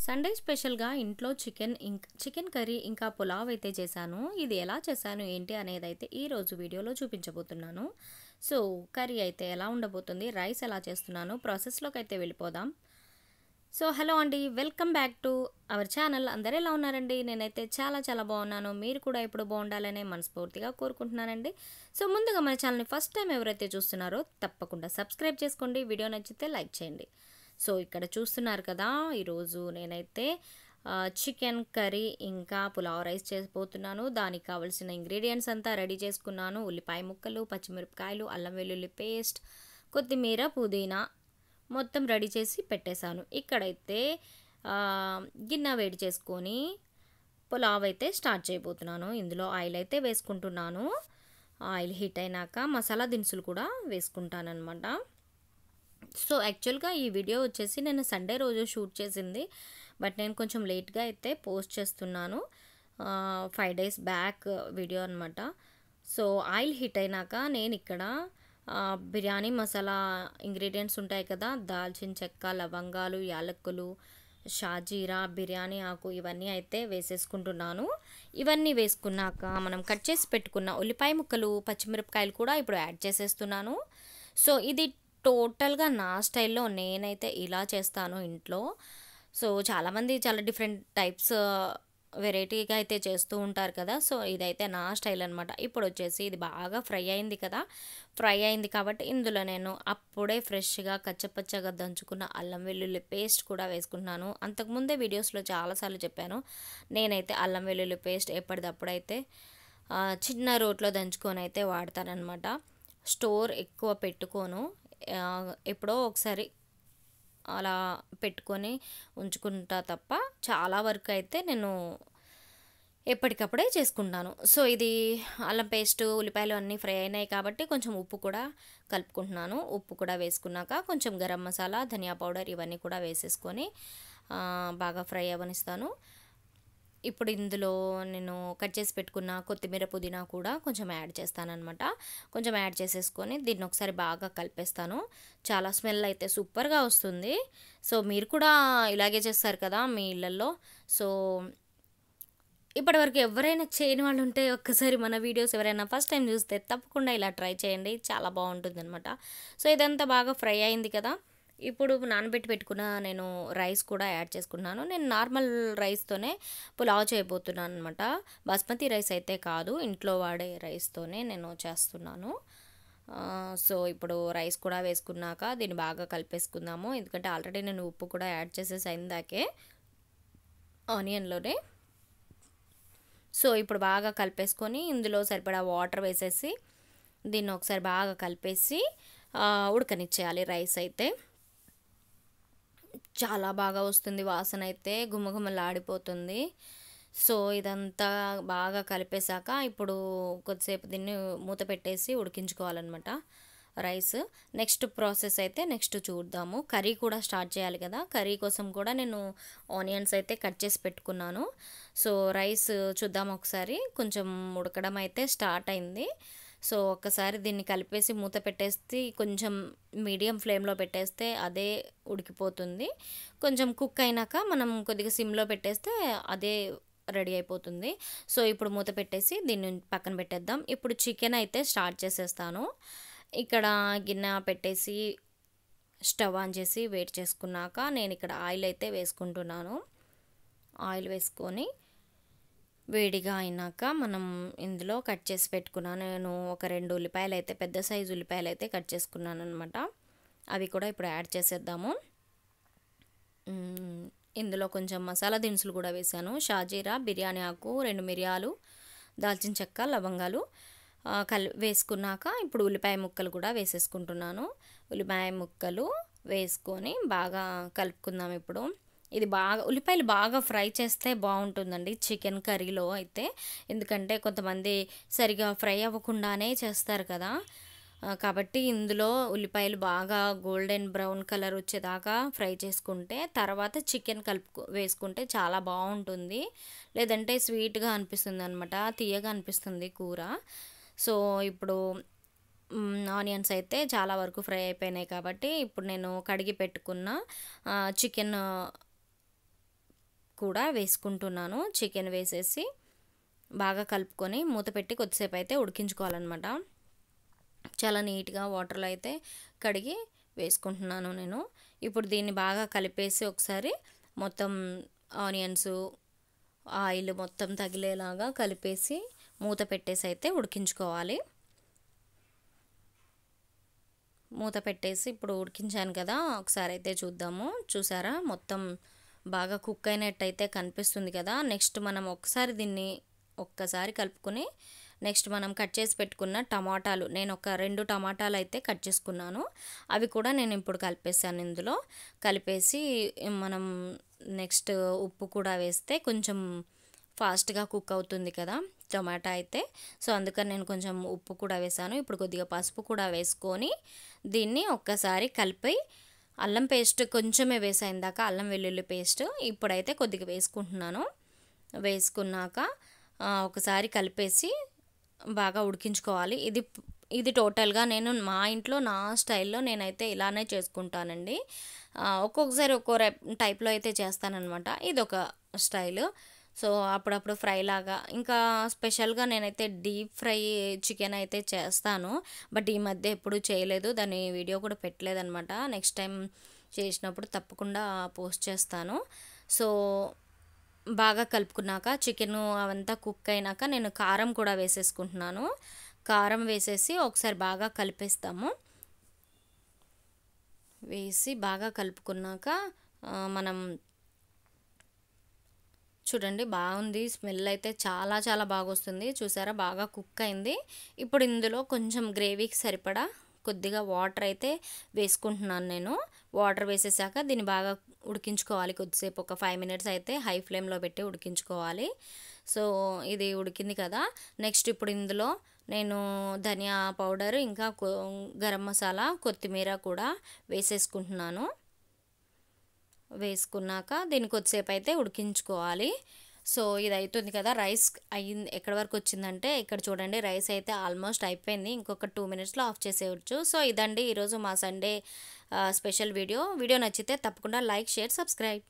Sunday స్పెషల్‌గా ఇంట్లో chicken curry ఇంకా పులావ్ అయితే చేశాను. ఇది ఎలా చేశాను ఏంటి అనేదైతే ఈరోజు వీడియోలో చూపించబోతున్నాను. సో, కర్రీ అయితే ఎలా ఉండబోతుంది, రైస్ ఎలా చేస్తున్నాను ప్రాసెస్‌లోకైతే వెళ్ళిపోదాం. సో, హలో అండి. Welcome back to our channel. అందరూ ఎలా ఉన్నారండి? నేనైతే చాలా చాలా బాగున్నాను. మీరు కూడా ఎప్పుడు బాగుండాలనే మనస్ఫూర్తిగా కోరుకుంటున్నానండి. సో, ముందుగా మన ఛానల్‌ని ఫస్ట్ టైం ఎవరైతే చూస్తున్నారో తప్పకుండా సబ్స్క్రైబ్ చేసుకోండి. వీడియో నచ్చితే లైక్ చేయండి. సో, ఇక్కడ చూస్తున్నారు కదా! ఈరోజు నేనైతే చికెన్ కర్రీ ఇంకా పులావ్ రైస్ చేయబోతున్నాను. దానికి కావాల్సిన ఇంగ్రీడియంట్స్ అంతా రెడీ చేసుకున్నాను. ఉల్లిపాయ ముక్కలు, పచ్చిమిరపకాయలు, అల్లం వెల్లుల్లి పేస్ట్, కొత్తిమీర, పుదీనా మొత్తం రెడీ చేసి పెట్టేశాను. ఇక్కడైతే గిన్నె వేడి చేసుకొని పులావ్ అయితే స్టార్ట్ చేయబోతున్నాను. ఇందులో ఆయిల్ అయితే వేసుకుంటున్నాను. ఆయిల్ హీట్ అయినాక మసాలా దినుసులు కూడా వేసుకుంటానన్నమాట. సో, యాక్చువల్‌గా ఈ వీడియో వచ్చేసి నేను సండే రోజు షూట్ చేసింది. బట్ నేను కొంచెం లేట్‌గా అయితే పోస్ట్ చేస్తున్నాను. 5 డేస్ బ్యాక్ వీడియో అనమాట. సో, ఆయిల్ హీట్ అయినాక నేను ఇక్కడ బిర్యానీ మసాలా ఇంగ్రీడియంట్స్ ఉంటాయి కదా! దాల్చిన చెక్క, లవంగాలు, యాలక్కులు, షాజీరా, బిర్యానీ ఆకు ఇవన్నీ అయితే వేసేసుకుంటున్నాను. ఇవన్నీ వేసుకున్నాక మనం కట్ చేసి పెట్టుకున్న ఉల్లిపాయ ముక్కలు, పచ్చిమిరపకాయలు కూడా ఇప్పుడు యాడ్ చేసేస్తున్నాను. సో, ఇది టోటల్‌గా నా స్టైల్‌లో నేనైతే ఇలా చేస్తాను ఇంట్లో. సో, చాలామంది చాలా డిఫరెంట్ టైప్స్ వెరైటీగా అయితే చేస్తూ ఉంటారు కదా! సో, ఇదైతే నా స్టైల్ అనమాట. ఇప్పుడు వచ్చేసి ఇది బాగా ఫ్రై అయింది కదా! ఫ్రై అయింది కాబట్టి ఇందులో నేను అప్పుడే ఫ్రెష్‌గా కచ్చపచ్చగా దంచుకున్న అల్లం వెల్లుల్లి పేస్ట్ కూడా వేసుకుంటున్నాను. అంతకుముందే వీడియోస్‌లో చాలాసార్లు చెప్పాను. నేనైతే అల్లం వెల్లుల్లి పేస్ట్ ఎప్పటిదప్పుడైతే చిన్న రోట్లో దంచుకొని అయితే వాడతాననమాట. స్టోర్ ఎక్కువ పెట్టుకోను. ఎప్పుడో ఒకసారి అలా పెట్టుకొని ఉంచుకుంటా తప్ప చాలా వరకు అయితే నేను ఎప్పటికప్పుడే చేసుకుంటాను. సో, ఇది అల్లం పేస్ట్, ఉల్లిపాయలు అన్నీ ఫ్రై అయినాయి కాబట్టి కొంచెం ఉప్పు కూడా కలుపుకుంటున్నాను. ఉప్పు కూడా వేసుకున్నాక కొంచెం గరం మసాలా, ధనియా పౌడర్ ఇవన్నీ కూడా వేసేసుకొని బాగా ఫ్రై అవ్వనిస్తాను. ఇప్పుడు ఇందులో నేను కట్ చేసి పెట్టుకున్న కొత్తిమీర, పుదీనా కూడా కొంచెం యాడ్ చేస్తానన్నమాట. కొంచెం యాడ్ చేసేసుకొని దీన్ని ఒకసారి బాగా కలిపేస్తాను. చాలా స్మెల్ అయితే సూపర్‌గా వస్తుంది. సో, మీరు కూడా ఇలాగే చేస్తారు కదా మీ ఇళ్ళల్లో. సో, ఇప్పటివరకు ఎవరైనా చేయని వాళ్ళు ఉంటే ఒక్కసారి మన వీడియోస్ ఎవరైనా ఫస్ట్ టైం చూస్తే తప్పకుండా ఇలా ట్రై చేయండి. చాలా బాగుంటుందన్నమాట. సో, ఇదంతా బాగా ఫ్రై అయింది కదా! ఇప్పుడు నానబెట్టి పెట్టుకున్న నేను రైస్ కూడా యాడ్ చేసుకున్నాను. నేను నార్మల్ రైస్తోనే పులావ్ చేయబోతున్నాను అనమాట. బాస్మతి రైస్ అయితే కాదు, ఇంట్లో వాడే రైస్తోనే నేను చేస్తున్నాను. సో, ఇప్పుడు రైస్ కూడా వేసుకున్నాక దీన్ని బాగా కలిపేసుకుందాము. ఎందుకంటే ఆల్రెడీ నేను ఉప్పు కూడా యాడ్ చేసేసి ఇందాకే ఆనియన్లోనే. సో, ఇప్పుడు బాగా కలిపేసుకొని ఇందులో సరిపడా వాటర్ వేసేసి దీన్ని ఒకసారి బాగా కలిపేసి ఉడకనిచ్చేయాలి రైస్ అయితే. చాలా బాగా వస్తుంది వాసన అయితే గుమగుమలాడిపోతుంది. సో, ఇదంతా బాగా కలిపేశాక ఇప్పుడు కొద్దిసేపు దీన్ని మూత పెట్టేసి ఉడికించుకోవాలన్నమాట రైస్. నెక్స్ట్ ప్రాసెస్ అయితే నెక్స్ట్ చూద్దాము. కర్రీ కూడా స్టార్ట్ చేయాలి కదా! కర్రీ కోసం కూడా నేను ఆనియన్స్ అయితే కట్ చేసి పెట్టుకున్నాను. సో, రైస్ చూద్దాం ఒకసారి. కొంచెం ఉడకడం అయితే స్టార్ట్ అయింది. సో, ఒక్కసారి దీన్ని కలిపేసి మూత పెట్టేసి కొంచెం మీడియం ఫ్లేమ్‌లో పెట్టేస్తే అదే ఉడికిపోతుంది. కొంచెం కుక్ అయినాక మనం కొద్దిగా సిమ్‌లో పెట్టేస్తే అదే రెడీ అయిపోతుంది. సో, ఇప్పుడు మూత పెట్టేసి దీన్ని పక్కన పెట్టేద్దాం. ఇప్పుడు చికెన్ అయితే స్టార్ట్ చేసేస్తాను. ఇక్కడ గిన్నె పెట్టేసి స్టవ్ ఆన్ చేసి వేడి చేసుకున్నాక నేను ఇక్కడ ఆయిల్ అయితే వేసుకుంటున్నాను. ఆయిల్ వేసుకొని వేడిగా అయినాక మనం ఇందులో కట్ చేసి పెట్టుకున్నాను. నేను ఒక 2 ఉల్లిపాయలు అయితే పెద్ద సైజు ఉల్లిపాయలు అయితే కట్ చేసుకున్నాను అనమాట. అవి కూడా ఇప్పుడు యాడ్ చేసేద్దాము. ఇందులో కొంచెం మసాలా దినుసులు కూడా వేసాను. షాజీరా, బిర్యానీ ఆకు, 2 మిరియాలు, దాల్చిన చెక్క, లవంగాలు వేసుకున్నాక ఇప్పుడు ఉల్లిపాయ ముక్కలు కూడా వేసేసుకుంటున్నాను. ఉల్లిపాయ ముక్కలు వేసుకొని బాగా కలుపుకుందాం ఇప్పుడు. ఇది బాగా ఉల్లిపాయలు బాగా ఫ్రై చేస్తే బాగుంటుందండి చికెన్ కర్రీలో అయితే. ఎందుకంటే కొంతమంది సరిగా ఫ్రై అవ్వకుండానే చేస్తారు కదా! కాబట్టి ఇందులో ఉల్లిపాయలు బాగా గోల్డెన్ బ్రౌన్ కలర్ వచ్చేదాకా ఫ్రై చేసుకుంటే తర్వాత చికెన్ వేసుకుంటే చాలా బాగుంటుంది. లేదంటే స్వీట్‌గా అనిపిస్తుంది అనమాట, తియ్యగా అనిపిస్తుంది కూర. సో, ఇప్పుడు ఆనియన్స్ అయితే చాలా వరకు ఫ్రై అయిపోయినాయి కాబట్టి ఇప్పుడు నేను కడిగి పెట్టుకున్న చికెన్ కూడా వేసుకుంటున్నాను. చికెన్ వేసేసి బాగా కలుపుకొని మూత పెట్టి కొద్దిసేపు అయితే ఉడికించుకోవాలన్నమాట. చాలా నీట్గా వాటర్లో అయితే కడిగి వేసుకుంటున్నాను నేను. ఇప్పుడు దీన్ని బాగా కలిపేసి ఒకసారి మొత్తం ఆనియన్స్ ఆయిల్ మొత్తం తగిలేలాగా కలిపేసి మూత పెట్టేసి అయితే ఉడికించుకోవాలి. మూత పెట్టేసి ఇప్పుడు ఉడికించాను కదా, ఒకసారి అయితే చూద్దాము. చూసారా మొత్తం బాగా కుక్ అయినట్టయితే కనిపిస్తుంది కదా. నెక్స్ట్ మనం ఒక్కసారి కలుపుకొని నెక్స్ట్ మనం కట్ చేసి పెట్టుకున్న టమాటాలు, నేను ఒక 2 టమాటాలు అయితే కట్ చేసుకున్నాను. అవి కూడా నేను ఇప్పుడు కలిపేసాను. ఇందులో కలిపేసి మనం నెక్స్ట్ ఉప్పు కూడా వేస్తే కొంచెం ఫాస్ట్గా కుక్ అవుతుంది కదా టమాటా అయితే. సో అందుకని నేను కొంచెం ఉప్పు కూడా వేసాను. ఇప్పుడు కొద్దిగా పసుపు కూడా వేసుకొని దీన్ని ఒక్కసారి కలిపి అల్లం పేస్ట్ కొంచెమే వేసాను ఇందాక, అల్లం వెల్లుల్లి పేస్ట్. ఇప్పుడైతే కొద్దిగా వేసుకుంటున్నాను. వేసుకున్నాక ఒకసారి కలిపేసి బాగా ఉడికించుకోవాలి. ఇది టోటల్గా నేను మా ఇంట్లో నా స్టైల్లో నేనైతే ఇలానే చేసుకుంటానండి. ఒక్కొక్కసారి ఒక్కో టైప్లో అయితే చేస్తానన్నమాట. ఇది ఒక స్టైల్. సో అప్పుడప్పుడు ఫ్రై లాగా, ఇంకా స్పెషల్గా నేనైతే డీప్ ఫ్రై చికెన్ అయితే చేస్తాను. బట్ ఈ మధ్య ఎప్పుడూ చేయలేదు, దాని వీడియో కూడా పెట్టలేదన్నమాట. నెక్స్ట్ టైం చేసినప్పుడు తప్పకుండా పోస్ట్ చేస్తాను. సో బాగా కలుపుకున్నాక చికెన్ అవంతా కుక్ అయినాక నేను కారం కూడా వేసేసుకుంటున్నాను. కారం వేసేసి ఒకసారి బాగా కలిపేస్తాము. వేసి బాగా కలుపుకున్నాక మనం చూడండి బాగుంది, స్మెల్ అయితే చాలా చాలా బాగా వస్తుంది. చూసారా బాగా కుక్ అయింది. ఇప్పుడు ఇందులో కొంచెం గ్రేవీకి సరిపడా కొద్దిగా వాటర్ అయితే వేసుకుంటున్నాను నేను. వాటర్ వేసేసాక దీన్ని బాగా ఉడికించుకోవాలి కొద్దిసేపు, ఒక 5 మినిట్స్ అయితే హై ఫ్లేమ్లో పెట్టి ఉడికించుకోవాలి. సో ఇది ఉడికింది కదా. నెక్స్ట్ ఇప్పుడు ఇందులో నేను ధనియా పౌడర్, ఇంకా గరం మసాలా, కొత్తిమీర కూడా వేసేసుకుంటున్నాను. వేసుకున్నాక దీన్ని కొద్దిసేపు అయితే ఉడికించుకోవాలి. సో ఇది అవుతుంది కదా. రైస్ అయ్యింది, ఎక్కడి వరకు వచ్చిందంటే ఇక్కడ చూడండి, రైస్ అయితే ఆల్మోస్ట్ అయిపోయింది. ఇంకొక 2 మినిట్స్లో ఆఫ్ చేసేయచ్చు. సో ఇదండి ఈరోజు మా సండే స్పెషల్ వీడియో నచ్చితే తప్పకుండా లైక్, షేర్, సబ్స్క్రైబ్.